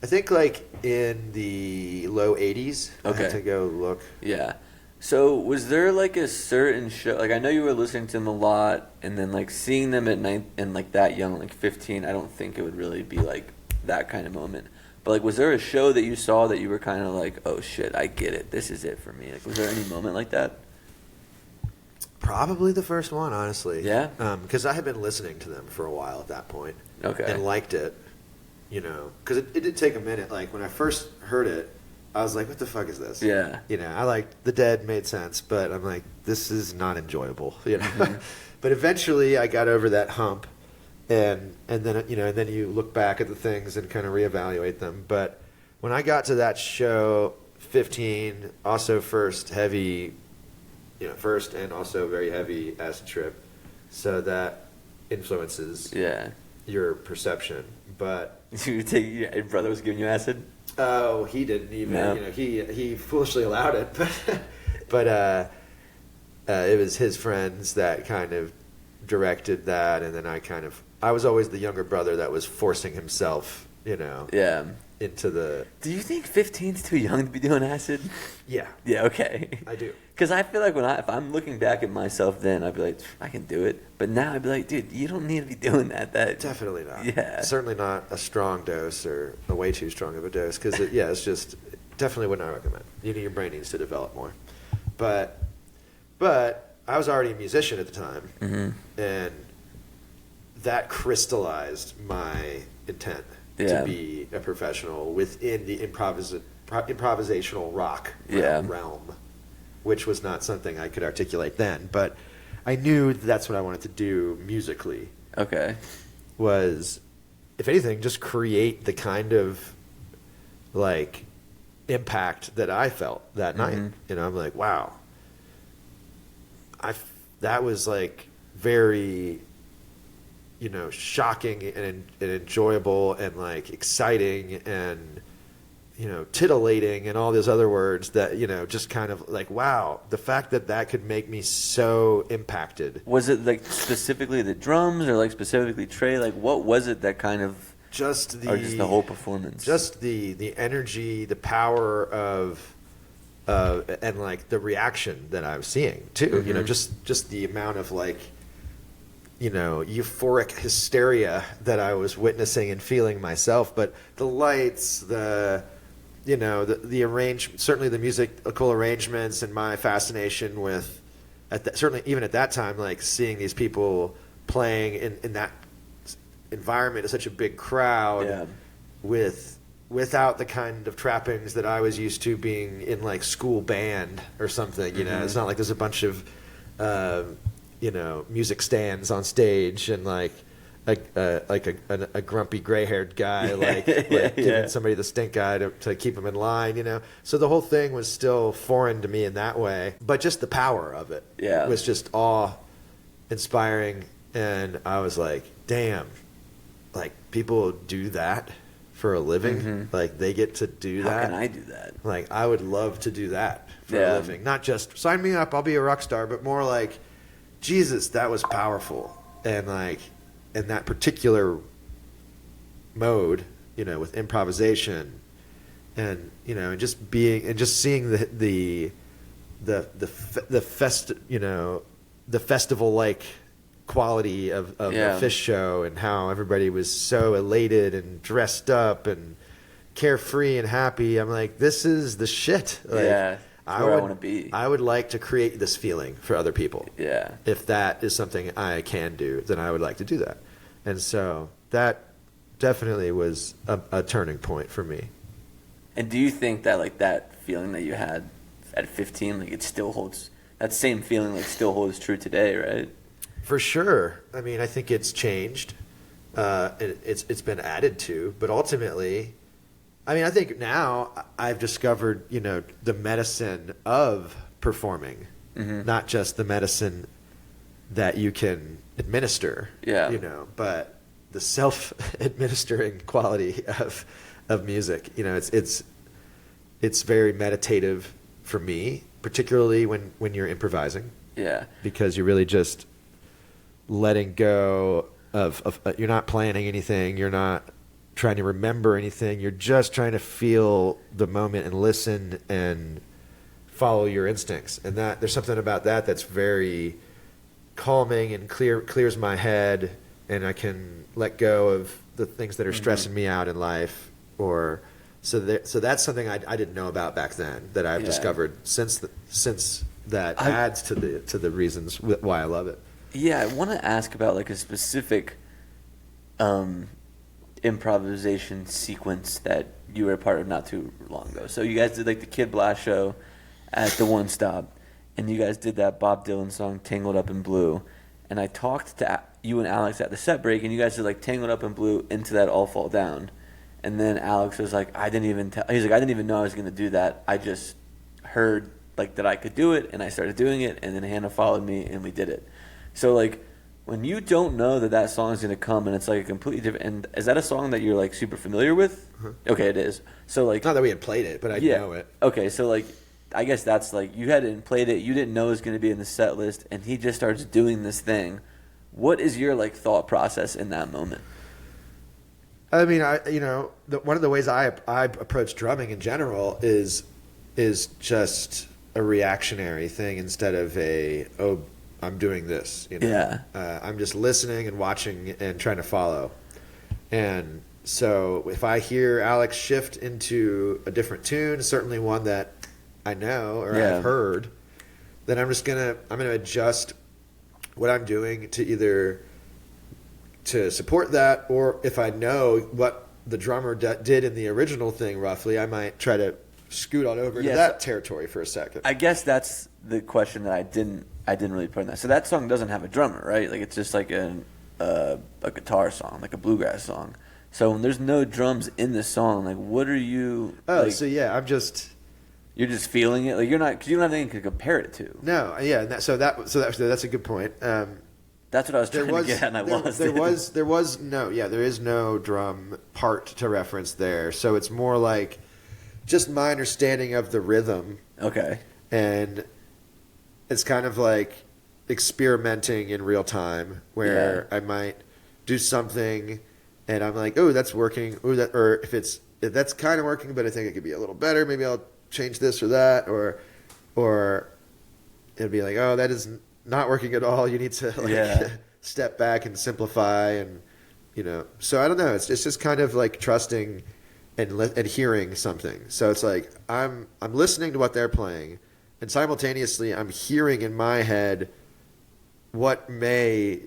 I think like in the low 80s. Okay. I had to go look. Yeah. So was there like a certain show? Like I know you were listening to them a lot, and then like seeing them at 9 and like that young, like 15. I don't think it would really be like that kind of moment. But like, was there a show that you saw that you were kind of like, oh shit, I get it. This is it for me. Like, was there any moment like that? Probably the first one, honestly. Yeah. Because I had been listening to them for a while at that point. Okay. And liked it. Because it did take a minute. Like when I first heard it, I was like, what the fuck is this? Yeah. I liked The Dead made sense, but I'm like, this is not enjoyable. But eventually I got over that hump, and then you look back at the things and kind of reevaluate them. But when I got to that show, 15, also first and also very heavy acid trip, so that influences your perception. But Your brother was giving you acid? Oh, he didn't even. No. He foolishly allowed it, but it was his friends that kind of directed that, and then I was always the younger brother that was forcing himself, Yeah. into the. Do you think 15's too young to be doing acid? Yeah. Yeah. Okay. I do. Because I feel like if I'm looking back at myself then, I'd be like, I can do it. But now I'd be like, dude, you don't need to be doing that. Definitely not. Yeah. Certainly not a strong dose or a way too strong of a dose. Because it's just definitely would not recommend. Your brain needs to develop more. But I was already a musician at the time, and that crystallized my intent to be a professional within the improvisational rock realm, which was not something I could articulate then, but I knew that's what I wanted to do musically. Okay. Was, if anything, just create the kind of like impact that I felt that night. I'm like, wow. That was like very, shocking and enjoyable and like exciting, and titillating and all those other words that, just kind of like, wow, the fact that could make me so impacted. Was it like specifically the drums or like specifically Trey? Like what was it that kind of just the whole performance? Just the energy, the power of and like the reaction that I was seeing too. Just the amount of like euphoric hysteria that I was witnessing and feeling myself. But the lights, the certainly the musical arrangements, and my fascination with certainly even at that time, like seeing these people playing in that environment of such a big crowd without the kind of trappings that I was used to being in like school band or something. It's not like there's a bunch of music stands on stage and like a grumpy gray-haired guy giving somebody the stink eye to keep him in line. So the whole thing was still foreign to me in that way, but just the power of it was just awe-inspiring. And I was like, damn, like people do that for a living. Like they get to do that. How can I do that? Like I would love to do that for a living. Not just sign me up, I'll be a rock star, but more like, Jesus, that was powerful. And like in that particular mode, with improvisation and and just being and just seeing the festival like quality of the Phish show, and how everybody was so elated and dressed up and carefree and happy. I'm like, this is the shit. Like, I want to be. I would like to create this feeling for other people. Yeah. If that is something I can do, then I would like to do that. And so that definitely was a turning point for me. And do you think that like that feeling that you had at 15, like it still holds, that same feeling like still holds true today, right? For sure. I mean, I think it's changed. It's been added to, but ultimately, I mean, I think now I've discovered, the medicine of performing, not just the medicine that you can administer, but the self-administering quality of music. It's very meditative for me, particularly when you're improvising. Yeah. Because you're really just letting go of you're not planning anything, you're not trying to remember anything, you're just trying to feel the moment and listen and follow your instincts. And that there's something about that that's very calming and clears my head, and I can let go of the things that are stressing me out in life. So that's something I didn't know about back then that I've discovered since that adds to the reasons why I love it. Yeah, I want to ask about like a specific improvisation sequence that you were a part of not too long ago. So you guys did like the Kid Blast show at the One Stop, and you guys did that Bob Dylan song "Tangled Up in Blue." And I talked to you and Alex at the set break, and you guys did like "Tangled Up in Blue" into that "All Fall Down." And then Alex was like, I didn't even know I was going to do that. I just heard like that I could do it, and I started doing it, and then Hannah followed me, and we did it. So like, when you don't know that song is going to come, and it's like a completely different, and is that a song that you're like super familiar with? Okay, it is. So like, not that we had played it, but I know it. Okay, so like, I guess that's like, you hadn't played it, you didn't know it was going to be in the set list, and he just starts doing this thing. What is your like thought process in that moment? I mean, one of the ways I approach drumming in general is just a reactionary thing instead of I'm doing this. Yeah. I'm just listening and watching and trying to follow. And so if I hear Alex shift into a different tune, certainly one that I know or I've heard, then I'm gonna adjust what I'm doing to either to support that, or if I know what the drummer did in the original thing roughly, I might try to scoot on over to that territory for a second. I guess that's the question that I didn't really put in that. So that song doesn't have a drummer, right? Like it's just like a guitar song, like a bluegrass song. So when there's no drums in the song, like what are you? Oh, like, so yeah, you're just feeling it. Like you're not, because you don't have anything to compare it to. No, yeah. That's a good point. That's what I was trying to get at, and I lost it. There is no drum part to reference there. So it's more like just my understanding of the rhythm. Okay. And it's kind of like experimenting in real time where I might do something and I'm like, oh, that's working. Oh, that, or if that's kind of working, but I think it could be a little better. Maybe I'll change this or that, or it'll be like, oh, that is not working at all. You need to step back and simplify, and So I don't know. It's just kind of like trusting and hearing something. So it's like I'm listening to what they're playing, and simultaneously I'm hearing in my head what may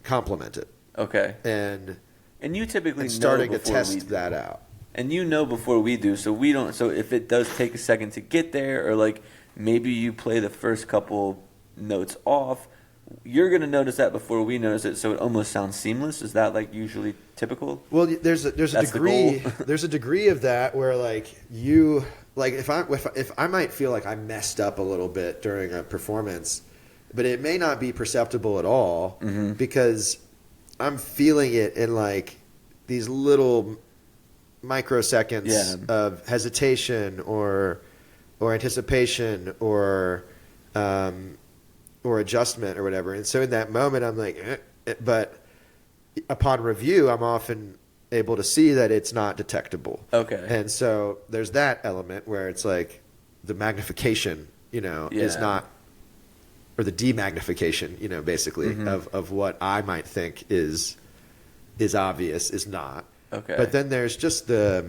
complement it. Okay. And you typically starting know to test that out. And before we do, so we don't. So if it does take a second to get there, or like maybe you play the first couple notes off, you're going to notice that before we notice it, so it almost sounds seamless. Is that like usually typical? Well, there's a degree there's a degree of that where like you like if I might feel like I messed up a little bit during a performance, but it may not be perceptible at all because I'm feeling it in like these little microseconds of hesitation or anticipation or adjustment or whatever. And so in that moment, I'm like, but upon review, I'm often able to see that it's not detectable. Okay. And so there's that element where it's like the magnification, is not, or the demagnification, basically of what I might think is obvious is not. Okay. But then there's just the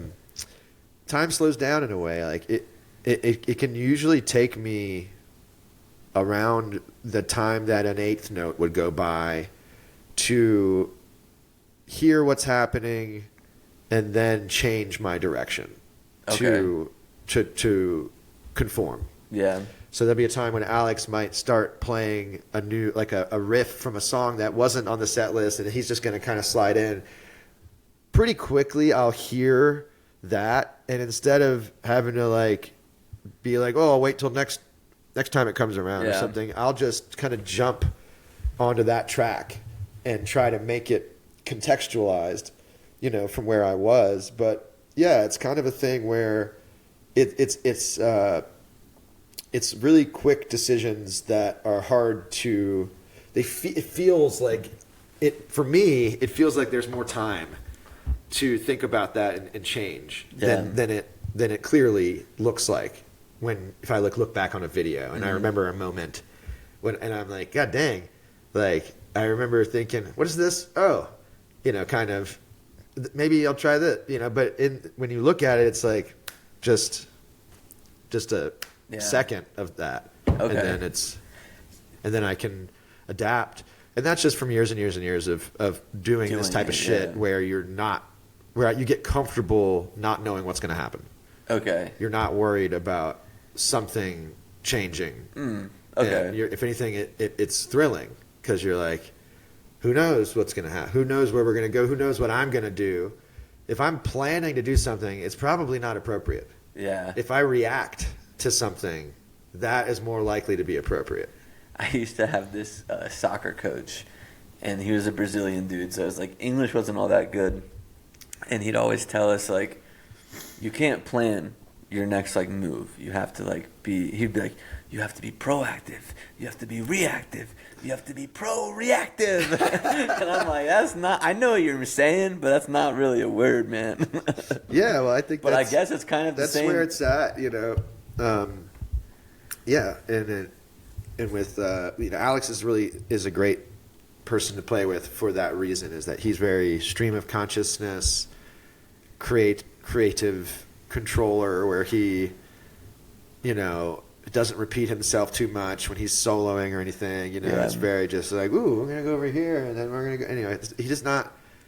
time slows down in a way. Like it can usually take me around the time that an eighth note would go by to hear what's happening and then change my direction to conform. Yeah. So there'll be a time when Alex might start playing a new, like a riff from a song that wasn't on the set list, and he's just going to kind of slide in. Pretty quickly, I'll hear that, and instead of having to like be like, oh, I'll wait till next time it comes around or something, I'll just kind of jump onto that track and try to make it contextualized, from where I was. But yeah, it's kind of a thing where it's really quick decisions that are hard to. It feels like it for me. It feels like there's more time to think about that and change than it clearly looks like if I look back on a video. And I remember a moment and I'm like, God dang, like I remember thinking, what is this? Oh, kind of maybe I'll try this, but when you look at it, it's like just a second of that. Okay. And then I can adapt. And that's just from years and years and years of doing this type of shit where where you get comfortable not knowing what's going to happen. Okay. You're not worried about something changing. Okay. And if anything, it's thrilling because you're like, who knows what's going to happen? Who knows where we're going to go? Who knows what I'm going to do? If I'm planning to do something, it's probably not appropriate. Yeah. If I react to something, that is more likely to be appropriate. I used to have this soccer coach, and he was a Brazilian dude, so it was like English wasn't all that good. And he'd always tell us, like, you can't plan your next, like, move. You have to, like, he'd be like, you have to be proactive. You have to be reactive. You have to be pro-reactive. And I'm like, that's not, I know what you're saying, but that's not really a word, man. Yeah, well, I think but I guess it's kind of the same. That's where it's at, yeah, and with, Alex is a great person to play with for that reason, is that he's very stream of consciousness, creative controller, where he, doesn't repeat himself too much when he's soloing or anything. It's very just like, ooh, we're gonna go over here, and then we're gonna go. Anyway,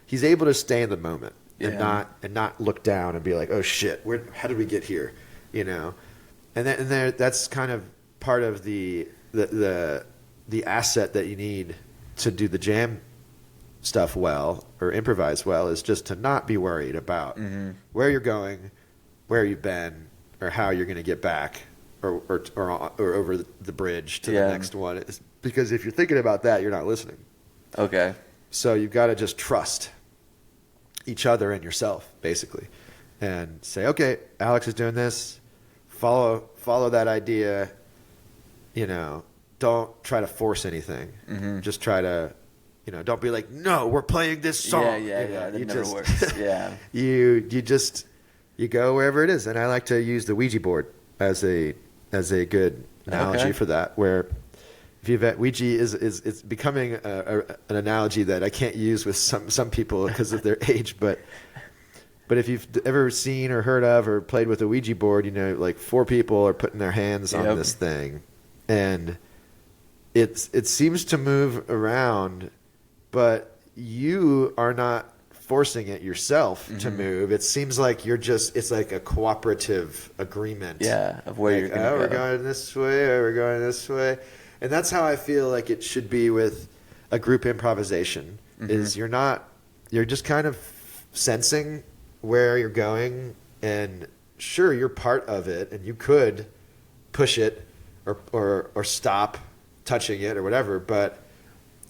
he's able to stay in the moment and not look down and be like, oh shit, how did we get here? And that's kind of part of the asset that you need to do the jam stuff well or improvise well, is just to not be worried about where you're going, where you've been, or how you're going to get back or over the bridge to the next one. It's because if you're thinking about that, you're not listening. Okay. So you've got to just trust each other and yourself, basically. and say, okay, Alex is doing this. Follow that idea. You know, don't try to force anything. Mm-hmm. Just try to, you know, don't be like, no, we're playing this song. Yeah. That never works. Yeah. You go wherever it is, and I like to use the Ouija board as a good analogy for that. Where if you've Ouija is becoming an analogy that I can't use with some people because of their age, but if you've ever seen or heard of or played with a Ouija board, you know, like 4 people are putting their hands on this thing, and it seems to move around, but you are not forcing it yourself to move. It seems like it's like a cooperative agreement. Yeah, of where you're going to go. We're going this way, or we're going this way. And that's how I feel like it should be with a group improvisation, is you're just kind of sensing where you're going, and sure, you're part of it, and you could push it or stop touching it or whatever, but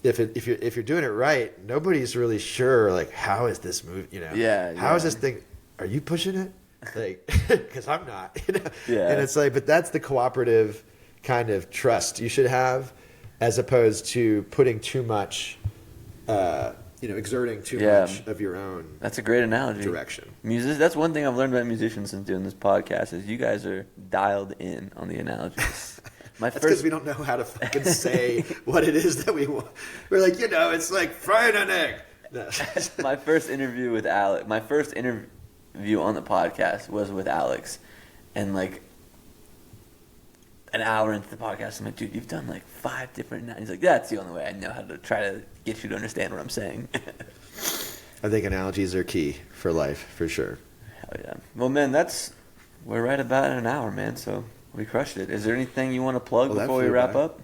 if you're doing it right, nobody's really sure, like, how is this move, you know? How is this thing? Are you pushing it? Like, because I'm not. You know? Yeah. And it's like, but that's the cooperative kind of trust you should have, as opposed to putting too much, exerting too much of your own. That's a great analogy. Direction. That's one thing I've learned about musicians since doing this podcast is you guys are dialed in on the analogies. That's because we don't know how to fucking say what it is that we want. We're like, it's like frying an egg. No. My first interview on the podcast was with Alex, and like an hour into the podcast, I'm like, dude, you've done like 5 different. He's like, that's the only way I know how to try to get you to understand what I'm saying. I think analogies are key for life, for sure. Hell yeah. Well, man, we're right about an hour, man. So. We crushed it. Is there anything you want to plug before we wrap up?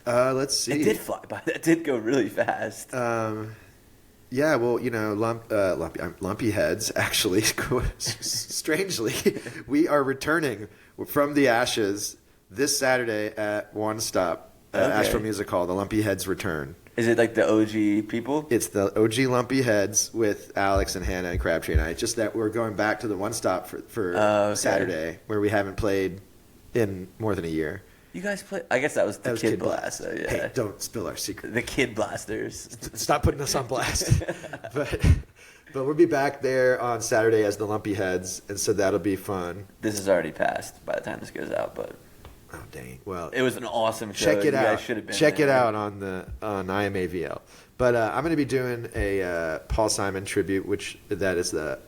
Let's see. It did fly by. That did go really fast. Yeah, well, Lumpy Heads, actually, strangely, we are returning from the ashes this Saturday at One Stop, Asheville Music Hall. The Lumpy Heads return. Is it like the OG people? It's the OG Lumpy Heads with Alex and Hannah and Crabtree and I. It's just that we're going back to the One Stop for Saturday, where we haven't played in more than a year. You guys play? I guess that was the Kid Blast. So, yeah. Hey, don't spill our secret. The Kid Blasters. Stop putting us on blast. But we'll be back there on Saturday as the Lumpy Heads, and so that'll be fun. This is already passed by the time this goes out, but oh dang! Well, it was an awesome show. Check it out. Check it out on IMAVL. But I'm going to be doing a Paul Simon tribute, which that is the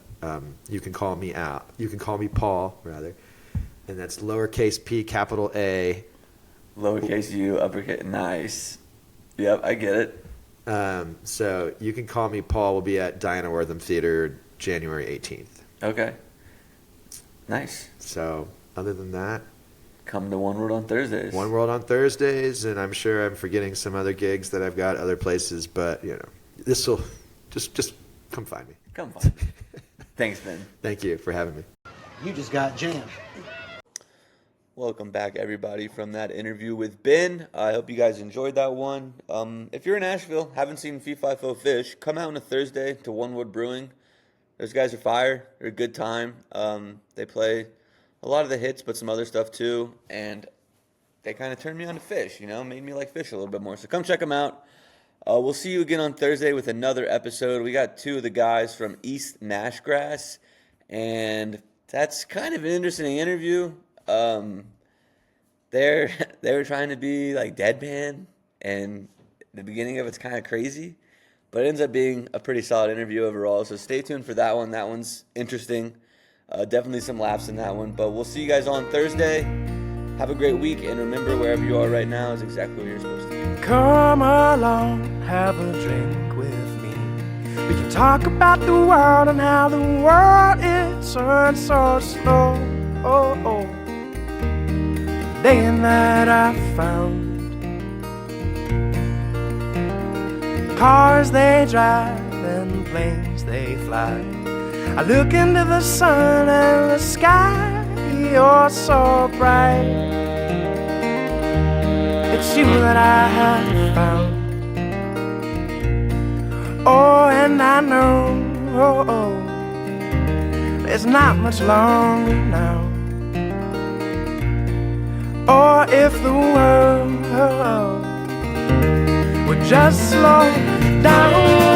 You Can Call Me Out. You Can Call Me Paul, rather. And that's lowercase p, capital A. Lowercase u, uppercase. Nice. Yep, I get it. So You Can Call Me Paul will be at Diana Wortham Theater January 18th. Okay. Nice. So other than that, come to One World on Thursdays. One World on Thursdays, and I'm sure I'm forgetting some other gigs that I've got other places, but this will just come find me. Come find me. Thanks, Ben. Thank you for having me. You just got jammed. Welcome back, everybody, from that interview with Ben. I hope you guys enjoyed that one. If you're in Asheville, haven't seen Phaux, Phish, come out on a Thursday to One Wood Brewing. Those guys are fire. They're a good time. They play a lot of the hits, but some other stuff too. And they kind of turned me on to Phish, made me like Phish a little bit more. So come check them out. We'll see you again on Thursday with another episode. We got 2 of the guys from East Nashgrass, and that's kind of an interesting interview. They were trying to be like deadpan, and the beginning of it's kind of crazy, but it ends up being a pretty solid interview overall. So stay tuned for that one. That one's interesting. Definitely some laughs in that one. But we'll see you guys on Thursday. Have a great week, and remember, wherever you are right now is exactly where you're supposed to be. Come along, have a drink with me. We can talk about the world and how the world is turned so slow. Day and night I found cars they drive and planes they fly. I look into the sun and the sky, you're so bright. It's you that I have found. Oh, and I know there's not much longer now. Or if the world would just slow down.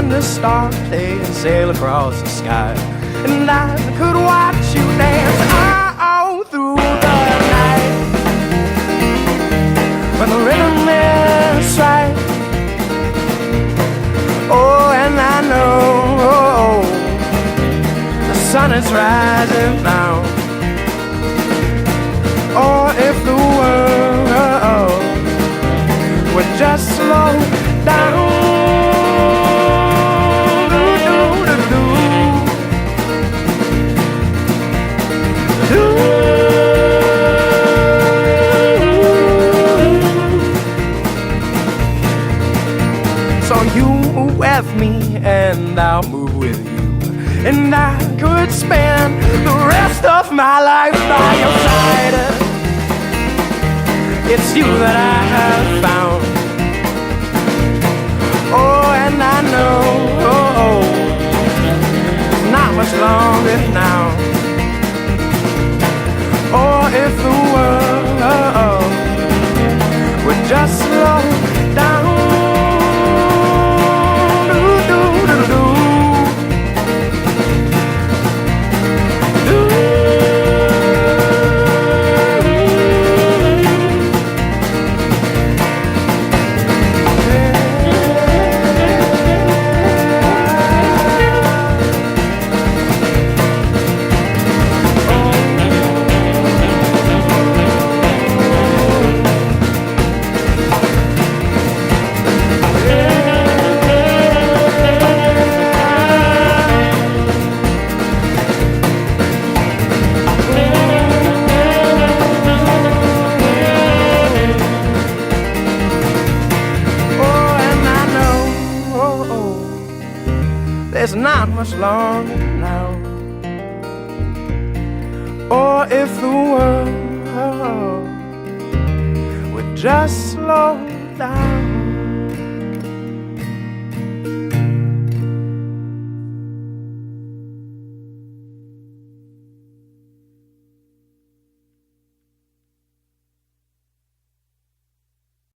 The stars, they sail across the sky, and I could watch you dance all through the night. When the rhythm is right, oh, and I know the sun is rising now. Or if the world would just slow down. So you move with me and I'll move with you, and I could spend the rest of my life by your side. It's you that I have found. Oh, and I know not much longer now. Or if the world would just slow down. There's not much longer now. Or if the world would just slow down.